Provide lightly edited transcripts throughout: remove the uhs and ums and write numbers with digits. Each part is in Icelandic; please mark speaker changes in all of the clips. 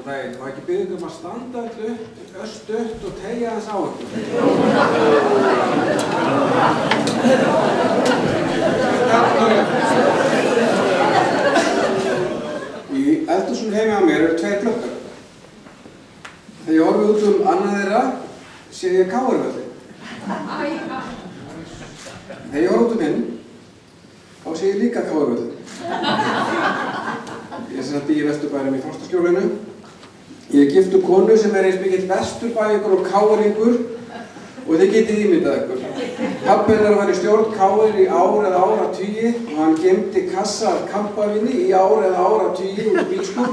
Speaker 1: daginn og ekki biðja að standa öllu upp östutt og teygja þess á ykkur. Í eldhúsinu heima á mér eru 2 gluggar. Þegar ég horfi út annað þeirra sé ég KR-völlinn. Þegar ég horfi út hinn þá sé ég líka KR-völlinn. Ég bý í Vesturbænum í Frostaskjólinu. Ég er giftur konu sem eins mikill Vesturbæingur og KR-ingur og þið getið ímyndað ykkur. Pabbi hennar var í stjórn KR í ár eða áratugi og hann geymdi kassa af kampavíni í ár eða áratugi úr bílskúr,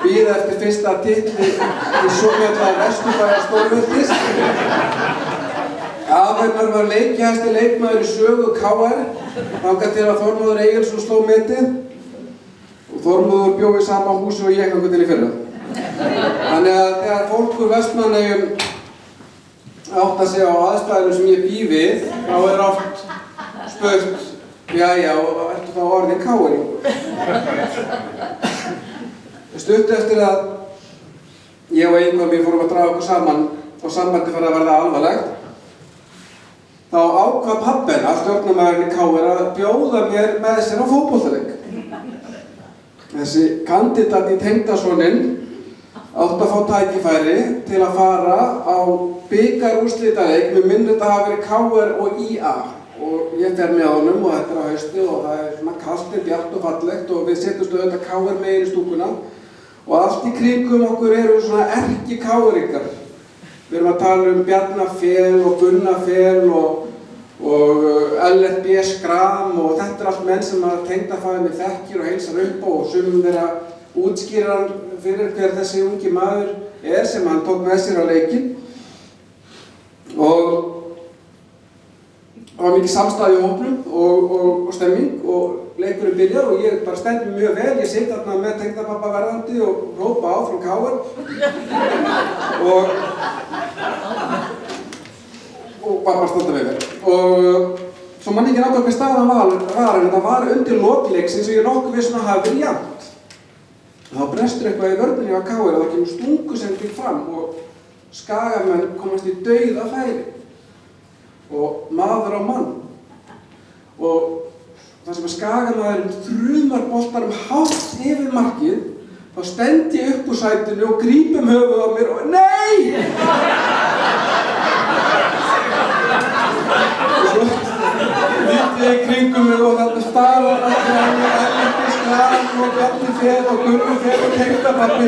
Speaker 1: bíða eftir fyrsta titli í svokallaða Vesturbæjar stórveldis. Afi hennar var leikjahæsti leikmaður í sögu KR þangað til að Þormóður Egilsson sló metið. Þormóður bjó í sama húsi og ég þangað til í fyrra. Þannig að þegar fólk úr Vestmannaeyjum átta sig á aðstæðunum sem ég bý við, þá oft spurt, jæja, og ertu þá orðinn KR-ingur? Stuttu eftir að ég og eiginkona mín fórum að draga okkur saman og sambandi fara að verða alvarlegt, þá ákvað pabbi hennar, stjórnarmaðurinn í KR, að bjóða mér með sér á fótboltaleik. Þessi kandidat í tengdasoninn átti að fá tækifæri til að fara á bikarúrslitaleik með minni þetta hafi verið KR og IA og ég fer með honum og þetta er á hausti og það er svona kalt, bjart og fallegt og við setjumst auðvitað KR megin í stúkuna og allt í kringum okkur eru svona erki KR-ingar. Við erum að tala Bjarna Fel og Gunna Fel og Ellert B. Skram og þetta er allt menn sem að tengdafaðir minn þekkir og heilsar upp á og sumum þeirra útskýrir hann fyrir hver þessi ungi maður er sem hann tók með sér á leikinn og það var mikið samstæði í hópnum og stemming og leikurinn byrjar og ég bara stend mig mjög vel, ég sit þarna með tengdapabba verðandi og hrópa áfram KR og bara standa við vel og svo man ekki náttúrulega hver staðan var en þetta var undir lokleiksins og ég nokkuð viss að hafa verið jafnt. Þá brestur eitthvað í vörninni á KR og það kemur stungusending fram og Skagamenn komast í dauðafæri og maður á mann og þar sem að Skagamaðurinn þrumar boltanum hátt yfir markið þá stend ég upp úr sætinu og gríp höfuð á mér og NEI! Og svo lítið ég kringum mig og þetta starfar allir á mig Ellert B. Skram og Bjarni Fel og Gunni Fel og tengdapabbi.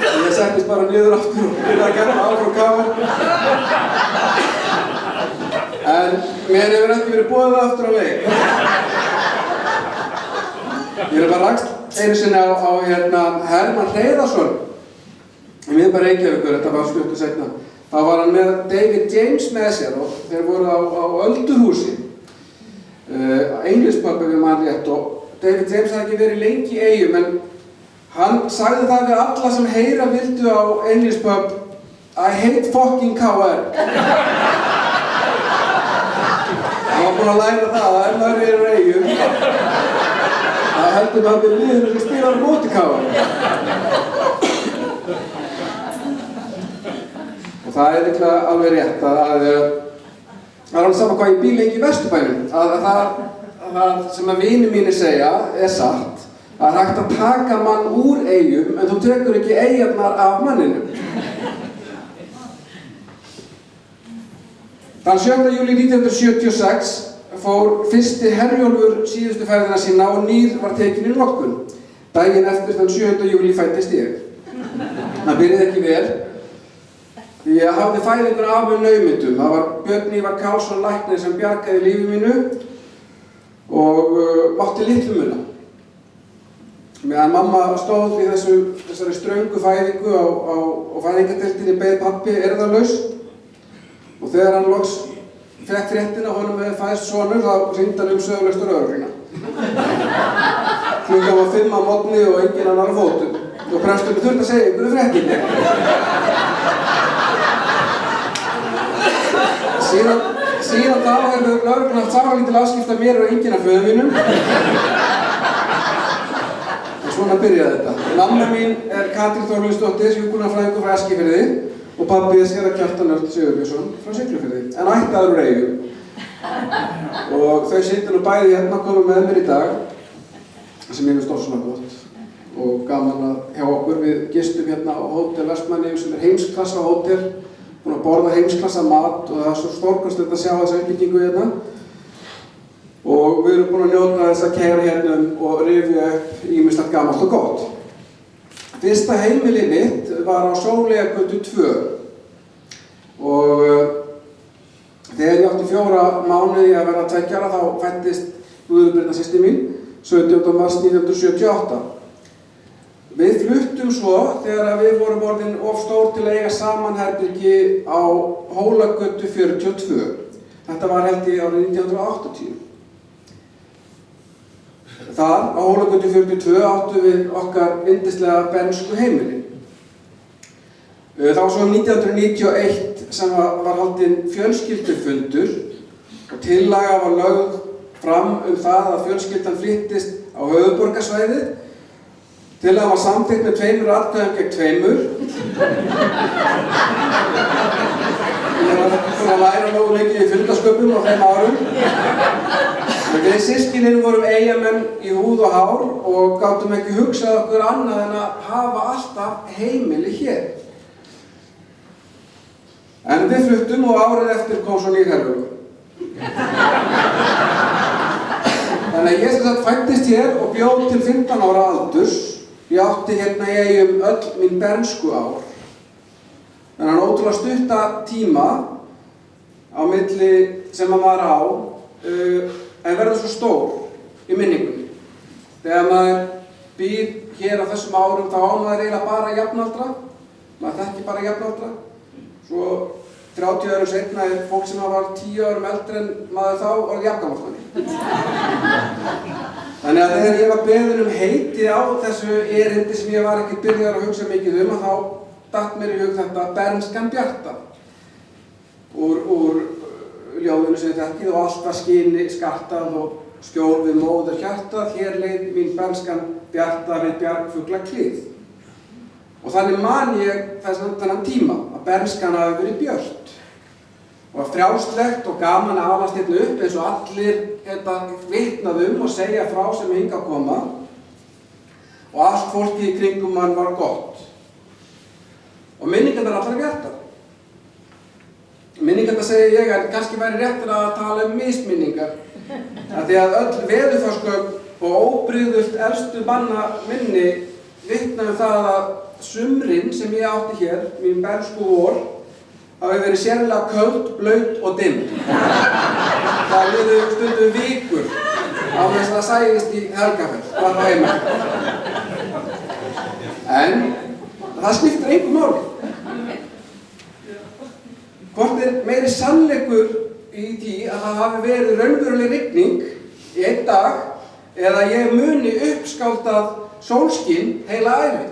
Speaker 1: Ég settist bara niður aftur og byrjaði að gera áfram KR. En mér hefur ekki verið boðið aftur á leik. Ég bara rakst einu sinni á Hermann Hreiðarsson í miðbæ Reykjavíkur, þetta var stuttu seinna. Þá var hann með David James með sér og þeir voru á Ölduhúsi, English-pub ef ég man rétt og David James hafði ekki verið lengi í Eyjum en hann sagði það við alla sem heyra vildu á English-pub I hate fucking KR. Hann var búinn að læra það að ef maður er á Eyjum þá heldur maður við liðinu sem spilar á móti KR. Það er eitthvað alveg rétt að það er alveg sama hvað ég bý lengi í Vesturbænum að það sem að vinir mínir segja er satt að það er hægt að taka mann úr Eyjum en þú tekur ekki eyjarnar af manninum. Þann 7. júlí 1976 fór fyrsti Herjólfur síðustu ferðina sína og nýr var tekinn í notkun. Daginn eftir þann 7. júlí fæddist ég. Það byrjaði ekki vel. Ég hafði fæðingur af með naumindum. Það var Björn Ívar Karlsson læknir sem bjargaði lífi mínu og mátti litlu muna. Meðan mamma stóð í þessari ströngu fæðingu á fæðingardeildinni beið pabbi erfðalaus og þegar hann loks fekk fréttina að honum hefði fæðst sonur þá hringdi hann sögulaust á lögregluna. Klukkan var 5 að morgni og enginn annar á fótum og presturinn þurfti að segja einhverju fréttinni. Síðan þá hefur lögreglan haft samanlítil afskipti af mér og enginn af föður mínum. Og svona Svona byrjaði þetta. Mamma mín Katrín Þorleifsdóttir, hjúkrunarfræðingur frá Eskifirði og pabbi séra Kjartan Örn Sigurbjörnsson frá Siglufirði, en ættaður úr Eyjum. Og þau sitja nú bæði hérna að koma með mér í dag, sem ég finnst ofsalega gott og gaman að hjá okkur. Við gistum hérna á Hótel Vestmannaeyjum sem heimsklassa hótel, búin að borða heimsklassa mat og það svo stórkostlegt að sjá þessa uppbyggingu hérna. Og við erum búin að njóta þess að keyra hérna og rifja upp ýmislegt gamalt og gott. Fyrsta heimili mitt var á Sóleyjargötu 2 og þegar ég átti 4 mánuði að vera 2 ára þá fæddist Guðbjörna systir mín 17. mars 1978. Við fluttum svo þegar við vorum orðin of stór til að eiga saman herbergi á Hólagötu 42. Þetta var held ég árið 1980. Þar á Hólagötu 42 áttum við okkar yndislega bernsku heimili. Það var svo 1991 sem var haldinn fjölskyldufundur og tillaga var lögð fram það að fjölskyldan flyttist á höfuðborgarsvæðið. Tillagan var samþykkt með 2 atkvæðum gegn 2. Ég var búin að læra nógu mikið í fundarsköpum á þeim árum. Við systkinin vorum Eyjamenn í húð og hár og gátum ekki hugsað okkur annað en að hafa alltaf heimili hér. En við fluttum og árið eftir kom svo nýr herbergur. Þannig að ég sem sagt fæddist hér og bjóð til 15 ára aldurs. Ég átti hérna í Eyjum öll mín bernsku ár. Þannig að ótrúlega stutta tíma á milli sem maður var á, en verður svo stór í minningunni. Þegar maður býr hér á þessum árum þá á maður eiginlega bara jafnaldra. Maður þekkir bara jafnaldra. Svo 30 árum seinna fólk sem var 10 árum eldri en maður þá orðið jafngamall manni. Þannig að þegar ég var beðinn heitið á þessu erindi sem ég var ekki byrjaður að hugsa mikið þá datt mér í hug þetta bernskan bjarta. Úr ljóðinu sem ég þekkið og allt var skini skartað og skjól við móður hjartað, hér leið mín bernskan bjarta við bjargfugla klið. Og þannig man ég þennan tíma að bernskan hafi verið björt. Og var frjálslegt og gaman að alast hérna upp eins og allir vitnað og segja frá sem hingað koma. Og allt fólkið í kringum mann var gott. Og minningarnar allar bjartar. Minningarnar segi ég að kannski væri réttir að tala misminningar. Því að öll veðurfarsgögn og óbrigðult elstu manna minni vitna það að sumrin sem ég átti hér, mín bernsku vor, hafi verið sérlega köld, blaut og dimm. Það liðu stundum vikur á þess að það sæðist í Helgafell, var það heima. En það skiptir engu máli. Hvort meiri sannleikur í því að það hafi verið raunveruleg rigning í einn dag eða ég muni uppskáldað sólskinn heila ævi.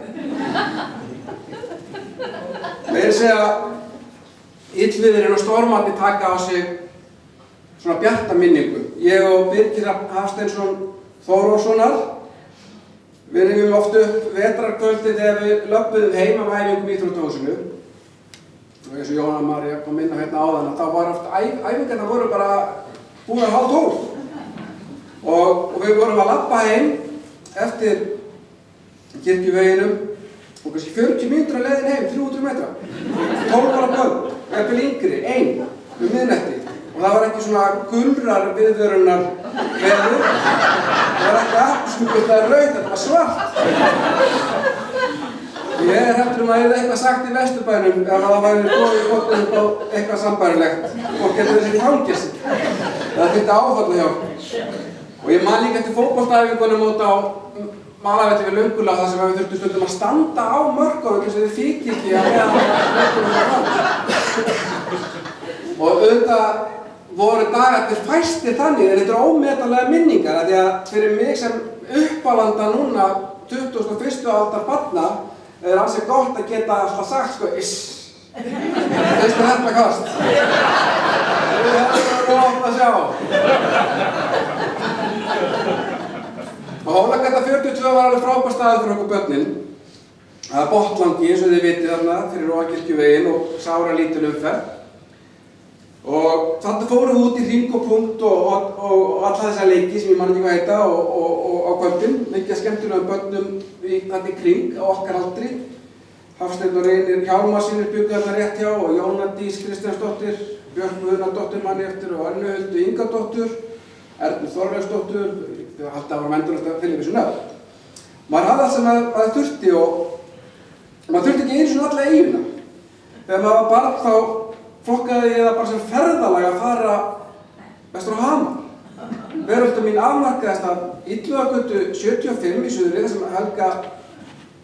Speaker 1: Meira segja illviðrin og stormarnir taka á sig svona bjarta minningu. Ég og Birgir Hafsteinsson Þóróssonar við rifjum oft upp vetrarkvöldi þegar við löbbuðum heim af æfingum í íþróttahúsinu. Og eins og Jóhanna María kom inn á hérna áðan þá var oft æfingarnar voru bara búin að 11:30. Og við vorum að labba heim eftir kirkjuveginum og kannski 40 mínútur að leiðin heim, 300 metra. 12 ára börn, jafnvel yngri, ein, miðnætti. Og það var ekki svona gulrar viðvörunar veður. Það var ekki appelsínugult eða rautt, þetta var svart. Ég hræddur að yrði eitthvað sagt í Vesturbænum ef það væri boðið upp á eitthvað sambærilegt. Fólk getur þessi fangelsi. Það þyrfti áfallahjálp. Og ég man líka eftir fótboltaæfingunum út á Malavelli við Löngulág þar sem við þurftum stundum að standa á mörkunum þess að þið fikk ekki að meðan leikurinn var fram. Og auðvitað voru dagarnir fæstir þannig, en þetta eru ómetanlega minningar af því að fyrir mig sem uppálanda núna 21. aldar barna ansi gott að geta alltaf sagt sko iss. Finnst þér þetta kost? Þetta er gott að sjá. Og Hólagata 42 var alveg frábær staður fyrir okkur börnin. Það botlangi, eins og þið vitið þarna, fyrir Róakirkjuveginn og sára lítil umferð. Og þarna fórum við út í hring og punkt og alla þessa leiki sem ég man ekki hvað heita og á kvöldin. Mikið skemmtilegum börnum þarna í kring á okkar aldri. Hafsteinn og Reynir Hjálmarssynir bjuggu þarna rétt hjá og Jóna Dís Kristjánsdóttir, Björk Guðnadóttir manni eftir og Önnu Huldu Ingadóttur, Ernu Þorleifsdóttir, alltaf var mendurast að fylgja þessu nöfn. Maður hafði allt sem maður þurfti og maður þurfti ekki einu svona alla eiguna. Þegar maður var barn þá flokkaði ég það bara sem ferðalag að fara vestur á Hamar. Veröldin mín afmarkaðist af Illugagötu 75 í Suðurey, þar sem Helga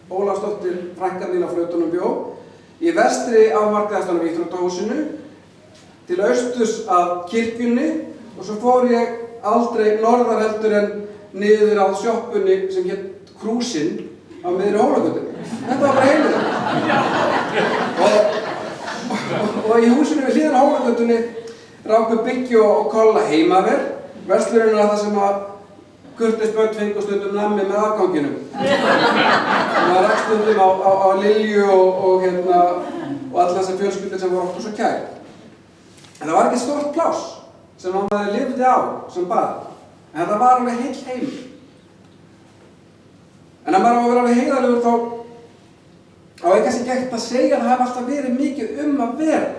Speaker 1: Ólafsdóttir, frænka mín á flautunum bjó. Í vestri afmarkaðist hann af íþróttahúsinu, til austurs af kirkjunni og svo fór ég aldrei norðar heldur en niður á sjoppunni sem hét Krúsinn á miðri Hólagötunni. Þetta var bara heimilið. Og í húsinu við hliðina á Hólagötunni ráku Biggi og Kolla heimaver, verslurinn var það sem að kurteisbörn fengu stundum nammi með afganginum. Það rakst stundum á Lilju og alla þessar fjölskyldur sem voru okkur svo kær. En það var ekki stórt pláss sem maður lifði á sem barn, en það var alveg heill heimur. En ef maður á að vera alveg heiðarlegur þá er kannski ekki að segja að það hafi alltaf verið mikið að vera.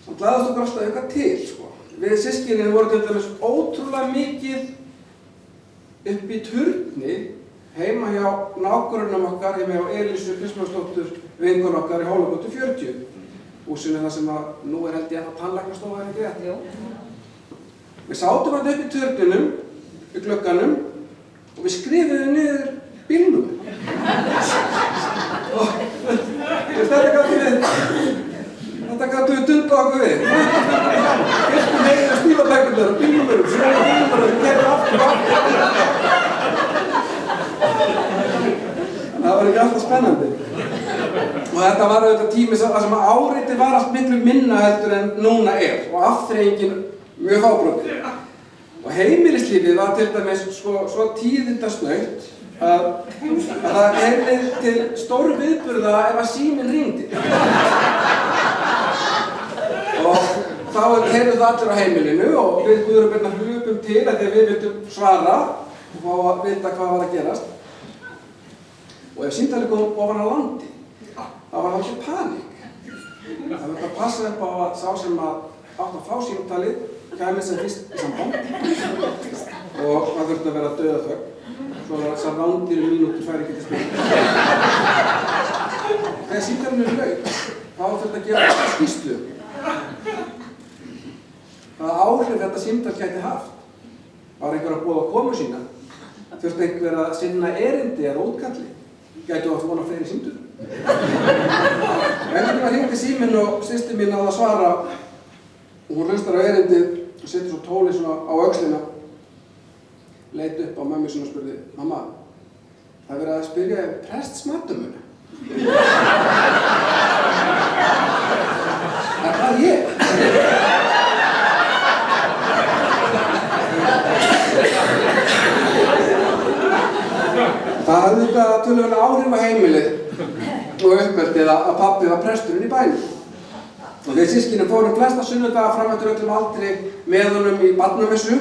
Speaker 1: Samt laðast okkur alltaf eitthvað til, sko. Við systkinin vorum til dæmis ótrúlega mikið upp í turni heima hjá nágrönnum okkar, heima hjá Elísu Kristmánsdóttur, vinkonu okkar í Hólagötu 40. Húsinu það sem að nú held ég að tannlæknastofa er ekki rétt. Við sátum hann upp í turninum, í glugganum og við skrifuðum niður bílnúmer. Þetta gátum við dundla okkur við. Fyrstu meginn að stíla bækurnar og bílnúmerum, svona bílnúmerum, við kerðum aftur og það var ekki alltaf spennandi. Og þetta var auðvitað tími sem áreiti var allt miklu minna heldur en núna og afþreyingin mjög fábrotin. Og heimilislífið var til dæmis svo tíðindasnautt að það heyrði til stóru viðburða ef að síminn hringdi. Og þá heyrðu það allir á heimilinu og við Guðrún hlupum til að við vildum svara og fá að vita hvað var að gerast. Og ef símtalið kom ofan á landi, þá var það ekki paník. Það verður að passa upp á að sá sem átt að fá símtalið kæmi sem fyrst í samband og það þurfti að vera dauðaþögn svo að þessar rándýru mínútur færi ekki til spil. Þegar símtalinu lauk, þá þurfti að gera skýrslu. Hvaða áhrif þetta símtal gæti haft? Var einhver að boða komu sína? Þurfti einhver að sinna erindi eða útkalli? Gætu átt vona fleiri símtöl? Einhvern veginn hringdi síminn og systir mín að svara og hún hlustar á erindið og setur svo tólið svona á öxlina, leit upp á mömmu sinni og spurði: Mamma, það er verið að spyrja prestsmaddumuna. Er það ég? Það hafði þetta töluverlega áhrif á heimilið og uppeldið að pabbi var presturinn í bænum. Og við systkinin fórum flesta sunnudaga fram eftir öllum aldri með honum í barnamessu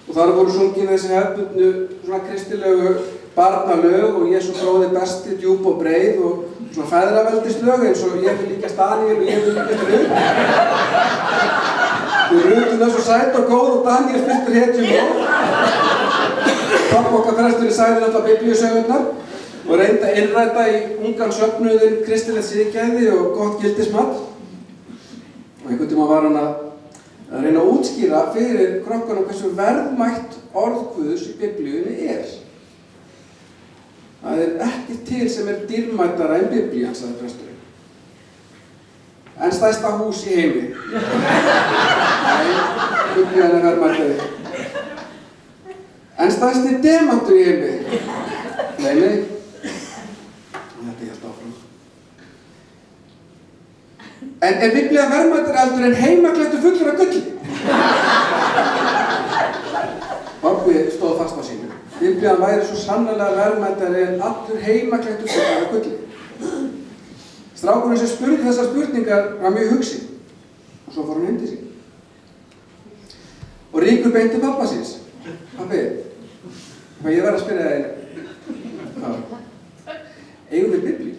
Speaker 1: og þar voru sungin þessi hefðbundnu svona kristilegu barnalög og Jesú bróðir besti, djúp og breið og svona feðraveldislög eins og Ég vil líkjast Daníel og Ég vil líkjast Rut. Við Rutum svo sæt og góð og Daníel fyrstur hetjum góð. Pappa okkar presturinn sagði alltaf biblíusögurnar og reyndi að innræta í ungan söfnuðinn kristilegt siðgæði og gott gildismat. Og einhvern tíma var hann að reyna að útskýra fyrir krökkunum hversu verðmætt orð Guðs í biblíunni er. Það er ekki til sem er dýrmættara en biblían, sagði presturinn. En stærsta hús í heimi. Nei, biblían er verðmættari. En stærsti demantur í heimi. Nei. Þetta er helt áfram. En er biblían verðmættari heldur en heimaklæddur fullur af gulli? Pabbi stóð fast á sínu. Biblían væri svo sannarlega verðmættari en allur heimaklæddur fullur af gulli. Strákurinn sem spurði þessar spurningar var mjög hugsi og svo fór hann heim til sín. Og Ríkur beinti pabba síns. Pabbi, ég verð að spyrja þig einu. Hvað? Eigum við Biblíu?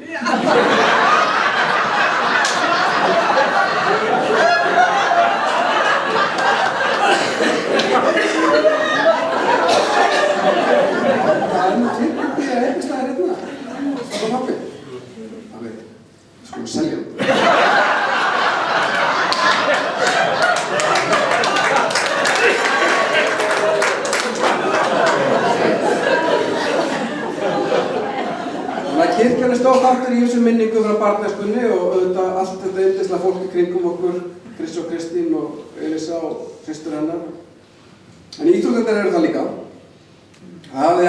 Speaker 1: Það nú til Biblíu að einhvers staðar hérna. Svo pabbi. Pabbi, skulum selja hann. Kirkjan stór þáttur í þessum minningum frá barnæskunni og auðvitað allt þetta yndislega fólk í kringum okkur, Krists og Kristín og Elisa og systur hennar. En íþróttirnar eru það líka. Það hafði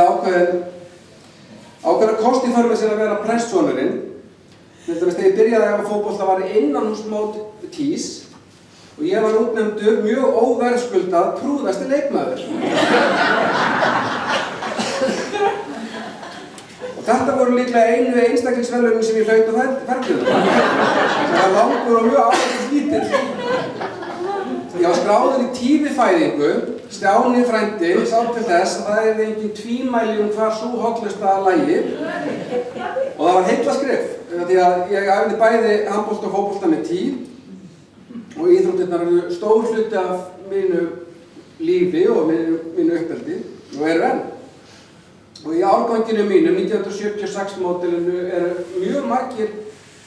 Speaker 1: ákveðna kosti í för með sér að vera prestssonurinn. Til dæmis þegar ég byrjaði að æfa fótbolta var innanhúsmót TÍS og ég var útnefndur mjög óverðskuldað prúðasti leikmaður. Þetta voru líklega einu einstaklingsverðlaunin sem ég hlaut á ferðinu. Það var langur og mjög áhættuslítill. Ég var skráður í tífifæðingu, Stjáni frændi sá til þess að það er engin tvímæli hvar sú hollusta lægi. Og það var heillaskrif, því að ég æfði bæði handbolta og fótbolta með tí og íþróttirnar eru stór hluti af mínu lífi og mínu uppeldi og eru enn. Og í árganginu mínum, 1976 módelinu, eru mjög margir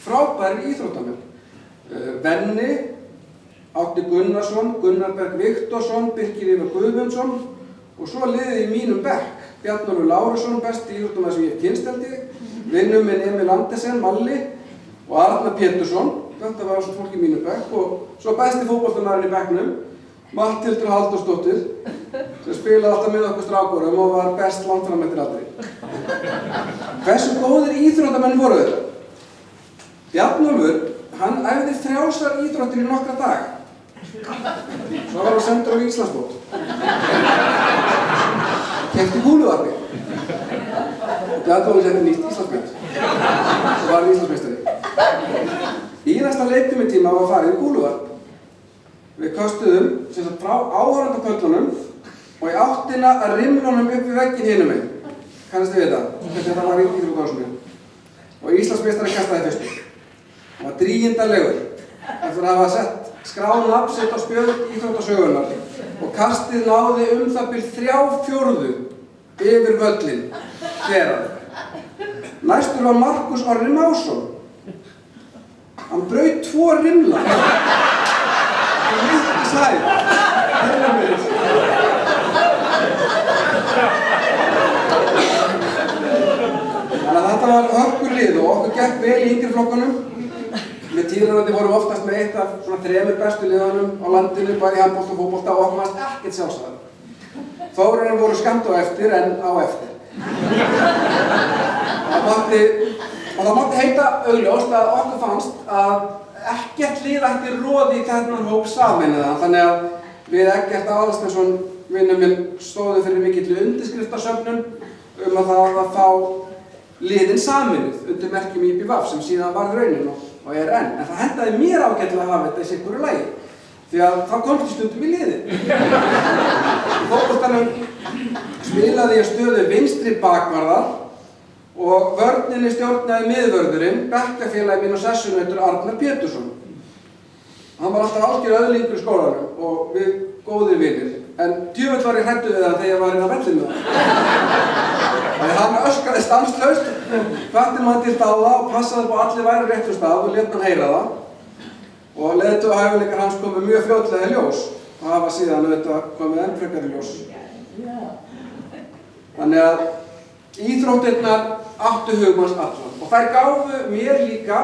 Speaker 1: frábærir íþróttamenn. Venni, Árni Gunnarsson, Gunnar Berg Viktorsson, Birkir Ívar Guðmundsson og svo liðið í mínum bekk. Bjarnólfur Lárusson, besti íþróttamaður sem ég hef kynnst held ég, vinur minn Emil Andersen, Malli og Arnar Pétursson. Þetta var svona fólk í mínum bekk og svo besti fótboltamaðurinn í bekknum, Matthildur Halldórsdóttir, sem spilaði alltaf með okkur strákurum og var best langframmettir aldrei. Hversu góðir íþróttamenn voru þetta? Bjarnólfur, hann æfði frjálsar íþróttir í nokkra dag. Svo var hann sendur á Íslandsmót. Keypti kúluvarpi. Bjarnólfur setti nýtt Íslandsmet. Svo var hann Íslandsmeistari. Í næsta leiktímatíma var farið í kúluvarp. Við köstuðum frá áhorfendapöllunum og í áttina að rimlunum upp við vegginn hinum megin. Kannast þið við þetta? Þetta var í íþróttagóðsuminu. Og Íslandsmeistari kastaði fyrstu. Hann var drýgindalegur eftir að hafa sett skráð nafn sitt á spjöld íþróttasögunnar og kastið náði það bil 3/4 yfir völlinn þverað. Næstur var Markus Orri Másson. Hann braut 2 rimla. Sæl. Þannig að þetta var hörkulið og okkur gekk vel í yngri flokkunum. Við tíðarandi vorum oftast með eitt af svona 3 bestu liðunum á landinu, bæði í handbolta og fótbolta og okkur varst ekkert sjálfsagðar. Þórarinn voru skammt á eftir en á eftir. Það mátti heita augljóst að okkur fannst að ekkert lið ætti roði í þennan hóp sameinaðan, þannig að við Eggert Aðalsteinsson, vinur minn, stóðum fyrir mikilli undirskriftasöfnun að það að fá liðin sameinuð undir merkjum IBVF sem síðan varð raunin og er enn. En það hendaði mér ágætlega að hafa þetta í sitthvoru lagi, því að þá komst ég stundum í liðin. Í fótboltanum spilaði ég stöðu vinstri bakvarðar og vörninni stjórnaði miðvörðurinn, bekkjarfélagi minn og sessunautur Arnar Pétursson. Hann var alltaf algjör öðlingur í skólanum og við góðir vinir, en djöfull var ég hræddur við það þegar ég var inn á vellinu. Hann öskraði stanslaust, hvatti mann til dáða og passaði upp á allir væru réttum stað og lét hann heyra það. Og leiðtogahæfileikar hans komu mjög fljótlega í ljós og hafa síðan auðvitað komið enn frekar í ljós. Þannig að íþróttirnar áttu hugmanns allan og þær gáfu mér líka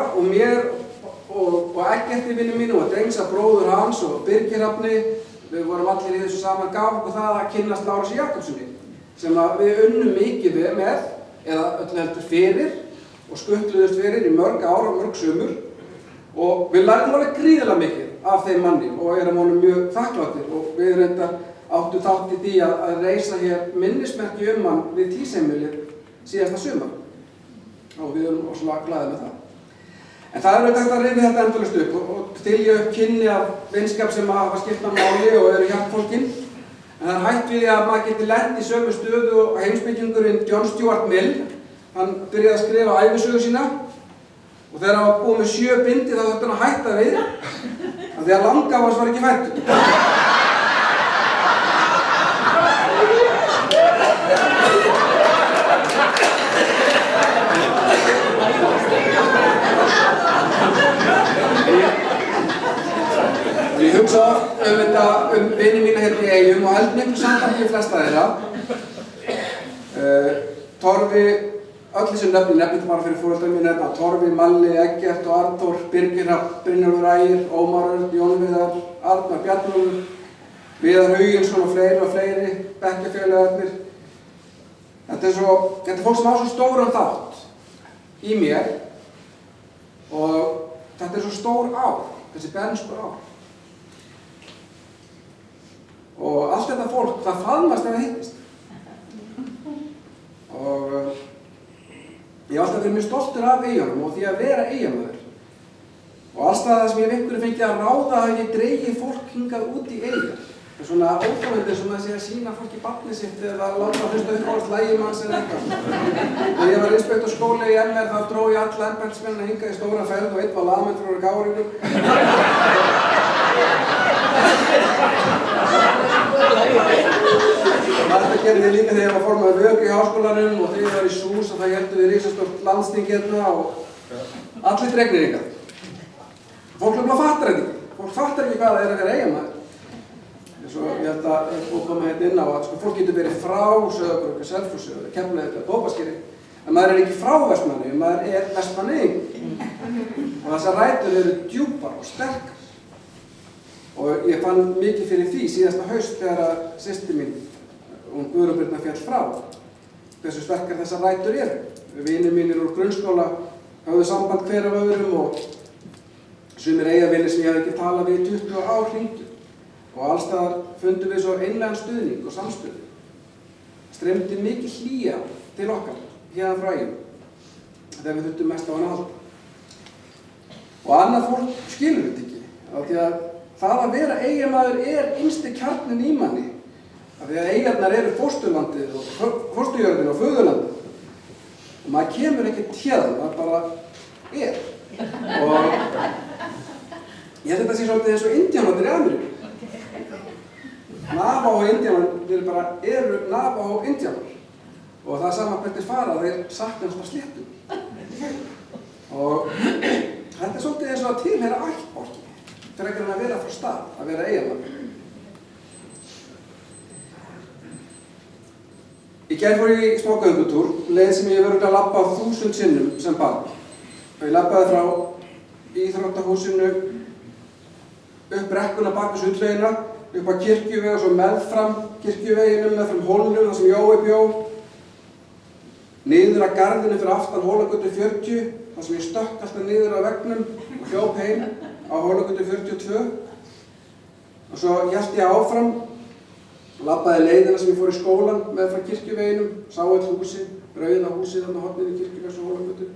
Speaker 1: og Eggerti vinnu mínu og Drengsa bróður hans og Birgir Hrafni, við vorum allir í þessu saman, gaf okkur það að kynnast Lárusi Jakobssoni sem við unnum mikið með eða öllu heldur fyrir og skuttluðust fyrir í mörg ár og mörg sumur og við lærðum alveg gríðarlega mikið af þeim manni og erum honum mjög þakkláttir og við reyndar áttu þátt í því að reisa hér minnismerki hann við Týsheimilið síðasta sumar. Og við erum óslega glaðir með það. En það er auðvitað að rifja þetta endalaust upp og þylja upp kynni af vinskap sem hafa skipt máli og eru hjartfólkin. En það er hætt við að maður geti lent í sömu stöðu og heimspekingurinn John Stuart Mill. Hann byrjaði að skrifa ævisögu sína og þegar hann var búið með 7 bindi þá þurfti hann að hætta við af því að langafi hans var ekki fæddur. Ég hugsa vini mína hérna í Eyjum og held miklu sambandi við flesta þeirra. Torfi, öll þessi nefni þetta bara fyrir foreldrar mín hérna. Torfi, Malli, Eggert og Arnþór, Birgir Hrafn, Brynjólfur Ægir, Ómar Örn, Jón Viðar, Arnar Bjarnólfur, Viðar Huginsson og fleiri, bekkjarfélagarnir. Þetta er fólk sem á svo stóran þátt í mér og þetta er svo stór ár, þessi bernsku ár. Og allt þetta fólk, það faðmast ef það hittist. Og ég hef alltaf verið mjög stoltur af Eyjunum og því að vera Eyjamaður. Og alls það sem ég hef einhverju fengið að ráða að ég dreigi fólk hingað út í Eyjar. Það er svona óþólandi sem að sé að sýna fólki barnið sitt eða láta að hlusta uppáhalds lægimanns eða eitthvað. Þegar ég var inspektorskóli í MR þá dró ég alla embættismennina hingað í stóra ferð og einn var lagmenn frá Kárinum. Þetta gerði ég líka þegar ég var formaður vöku í háskólanum og þegar ég var í SÚS og það héldum við risastórt landsþing hérna og allir dregnir hingað. Fólk fattar þetta ekki. Fólk fattar ekki hvað það er að vera Eyjamaður. Svo ég held að ég búið að koma hérna inn á að fólk getur verið frá Sauðárkróki, Selfossi, Keflavík eða Kópaskeri en maður er ekki frá Vestmannaeyjum, maður er Vestmannaeyingur. Og þessar rætur eru djúpar og sterkar. Og ég fann mikið fyrir því síðasta haust þegar að systir mín, hún Guðrún Birna féll frá, hversu sterkar þessar rætur eru. Vinir mínir úr grunnskóla höfðu samband hver af öðrum og sumir Eyjavinir sem ég hafði ekki talað við 20 ár hringdu. Og allstaðar fundum við svo einlegan stuðning og samstöðu. Streymdi mikið hlýja til okkar, hérna frá Eyjum, þegar við þurftum mest á hann að halda. Og annað fólk skilur þetta ekki, af því að það að vera Eyjamaður er innsti kjarninn í manni, af því að Eyjarnar eru fósturlandið og fósturjörðin og föðurlandið. Og maður kemur ekkert hérðan, maður bara er. Og ég held þetta sé svolítið eins og Indíánarnir í Ameríku. Navajo-Indíánar eru Navajo-Indíánar og það er sama hvert þeir fara, þeir saknast á sléttum. Og þetta er svolítið eins og að tilheyra ættbálki frekar en að vera frá stað, að vera Eyjamaður. Í gær fór ég í smá göngutúr, leið sem ég verið að labba 1000 sinnum sem barn. Og ég labbaði frá íþróttahúsinu upp brekkuna bak við sundlaugina, upp á Kirkjuveg og svo meðfram Kirkjuveginum, meðfram hólnum þar sem Jói bjó, niður að garðinu fyrir aftan Hólagötu 40, þar sem ég stökk alltaf niður að veggnum og hljóp heim á Hólagötu 42. Og svo hélt ég áfram, labbaði leiðina sem ég fór í skólan meðfram Kirkjuveginum, sá öll húsi, rauða húsið þarna á horninu Kirkjuvegs og Hólagötu.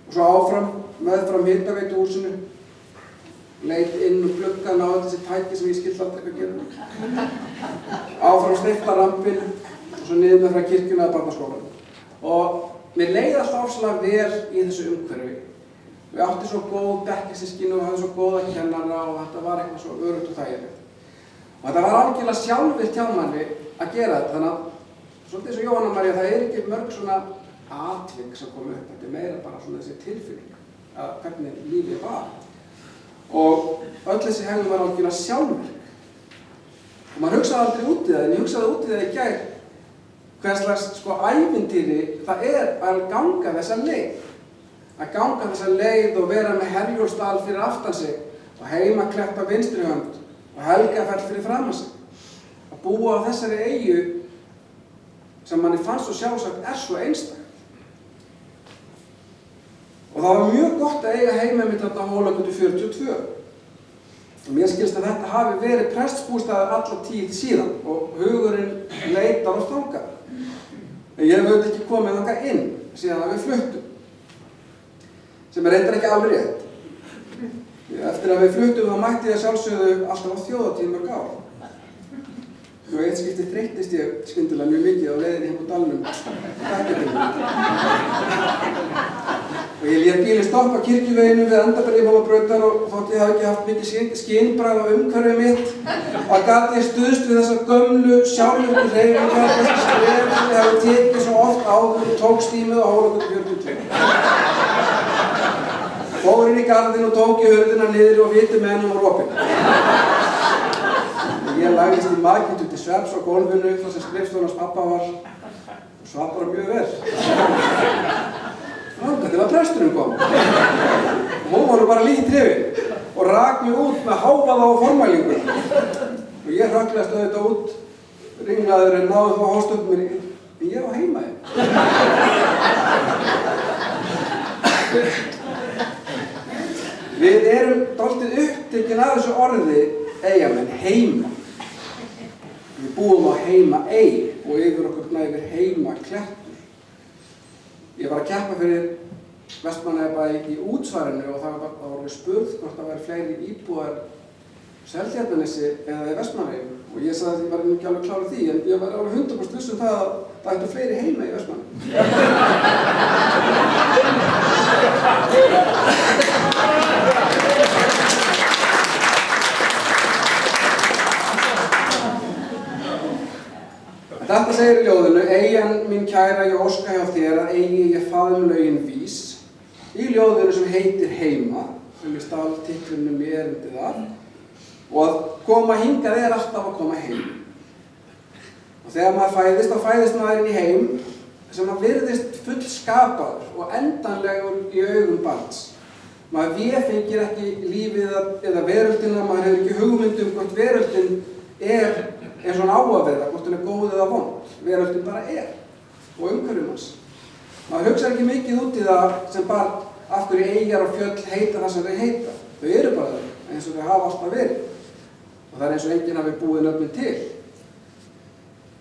Speaker 1: Og svo áfram, meðfram Hitaveituhúsinu, leit inn og gluggan á þessi tæki sem ég skildi aldrei hvað gera. Áfram Sneiftarampinn og svo niður með frá kirkjuna að barnaskólanum. Og mér leið alltaf ofsalega vel í þessu umhverfi. Við átti svo góð bekkjarsystkini og hafði svo góða kennara og þetta var eitthvað svo öruggt og þægilegt. Og þetta var algjörlega sjálfvirkt hjá manni að gera þetta, þannig að svolítið eins og Jóhanna María, það er ekki mörg svona atvik sem kom upp, þetta er meira bara svona þessi tilfinning að hvernig lífið var. Og öll þessi hegðun var algjörlega sjálfvirk. Og maður hugsaði aldrei út í það, en ég hugsaði út í það í gær hvers slags ævintýri það er að ganga þessa leið. Að ganga þessa leið og vera með Herjólfsdal fyrir aftan sig og Heimaklepp á vinstri hönd og Helgafell fyrir framan sig. Að búa á þessari eyju sem manni fannst svo sjálfsagt svo einstakt. Og það var mjög gott að eiga heima mitt þarna á Hólagötu 42. Og mér skilst að þetta hafi verið prestsbústaður alla tíð síðan og hugurinn leitar og þangað. En ég hef auðvitað ekki komið þangað inn síðan að við fluttum. Sem reyndar ekki alveg rétt. Eftir að við fluttum þá mætti ég sjálfsögðu alltaf á þjóðhátíð mörg ár. Og eitt skipti þreyttist ég skyndilega mjög mikið á leiðinni heim úr dalnum. Og ég lét bílinn stoppa kirkjuveginu við Andabæjarhólabrautar og þótt ég hafi ekki haft mikið skynbragð á umhverfið mitt að gat ég stuðst við þessar gömlu, sjálfvirku hreyfingar, þessi skref sem ég hafi tekið svo oft áður og tók stímið á Hólagötu 42. Fór inn í garðinn og tók í hurðina niðri og viti með hennum á ropinu. Ég lagðist í maginn til svefns á gólfinu þar sem skrifstofan hans pappa var og svaf bara mjög vel. Þangað til að presturinn kom. Og hún var nú bara lítið hrifin og rak mig út með hávaða og formælingu. Og ég hrökklaðist auðvitað út, ringlaður en náði þá hóstöfum mér en ég var heima hér. Við erum dálítið upptekin af þessu orði Eyjamenn, heima. Við búum á heima-ey og yfir okkur gnæfir heima-klettur. Ég var að keppa fyrir Vestmannaeyjabæ í útsvarinu og það var spurð hvort það væri fleiri íbúar Seltjarnarnesi eða í Vestmannaeyjum. Og ég sagði að ég var ekki alveg klár á því, en ég var alveg 100% viss það að það ættu fleiri heima í Vestmannaeyjum. Þetta segir í ljóðinu, eyjan mín kæra ég óska hjá þér að eigi ég faðmlögin vís, í ljóðinu sem heitir Heima, sem ég stál titlunum í erindið af, og að koma hingað alltaf að koma heim. Og þegar maður fæðist, þá fæðist maður inn í heim sem að virðist fullskapaður og endanlegur í augum barns. Maður véfengir ekki lífið eða veröldina, maður hefur ekki hugmynd hvort veröldin er eins og hann á að vera, hvort hann er góð eða vond. Veröldin bara er og umhverfum hans. Maður hugsa ekki mikið út í það sem bara af hverju eyjar og fjöll heita það sem þau heita. Þau eru bara þau eins og þau hafa alltaf verið. Og það er eins og enginn hafi búið nöfnin til.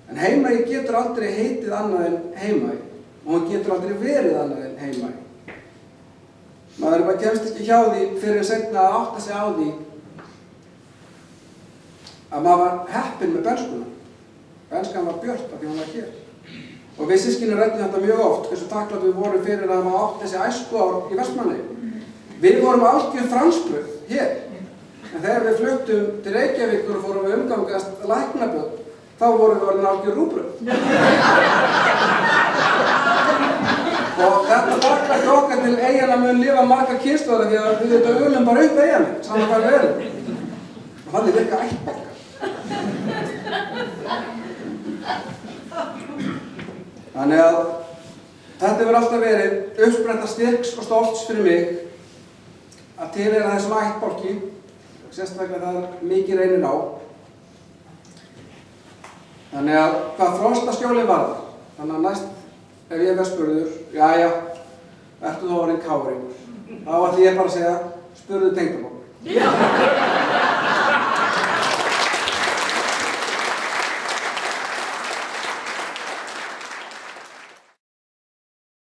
Speaker 1: En Heimæi getur aldrei heitið annað en Heimæi og hann getur aldrei verið annað en Heimæi. Maður bara kemst ekki hjá því fyrir en seinna að átta sig á því að maður var heppinn með berskuna. Benskan var björt af því hún var hér. Og við systkinin ræddum þetta mjög oft, hversu þakklátt við vorum fyrir að hafa átt þessi æskuár í Vestmannaeyjum. Við vorum algjör franskbrauð hér. En þegar við fluttum til Reykjavíkur og fórum við umgangast læknabörn, þá vorum við orðin algjör rúgbrauð. Og þetta þakklátt okkar til eyjanna mun lifa margar kynslóðir því að við þetta ölum bara upp eyjanni, saman hvað við erum. Og þannig virka ættbálkar. Þannig að þetta hefur alltaf verið uppspretta styrks og stolts fyrir mig að tilheyra þessum ættbálki, sérstaklega það mikið reynir á. Þannig að hvað frostaskjólið varðar, þannig að næst ef ég verð spurður, jæja, ertu þá orðinn káringur? Þá ætla ég bara að segja, spurðu tengdamóður.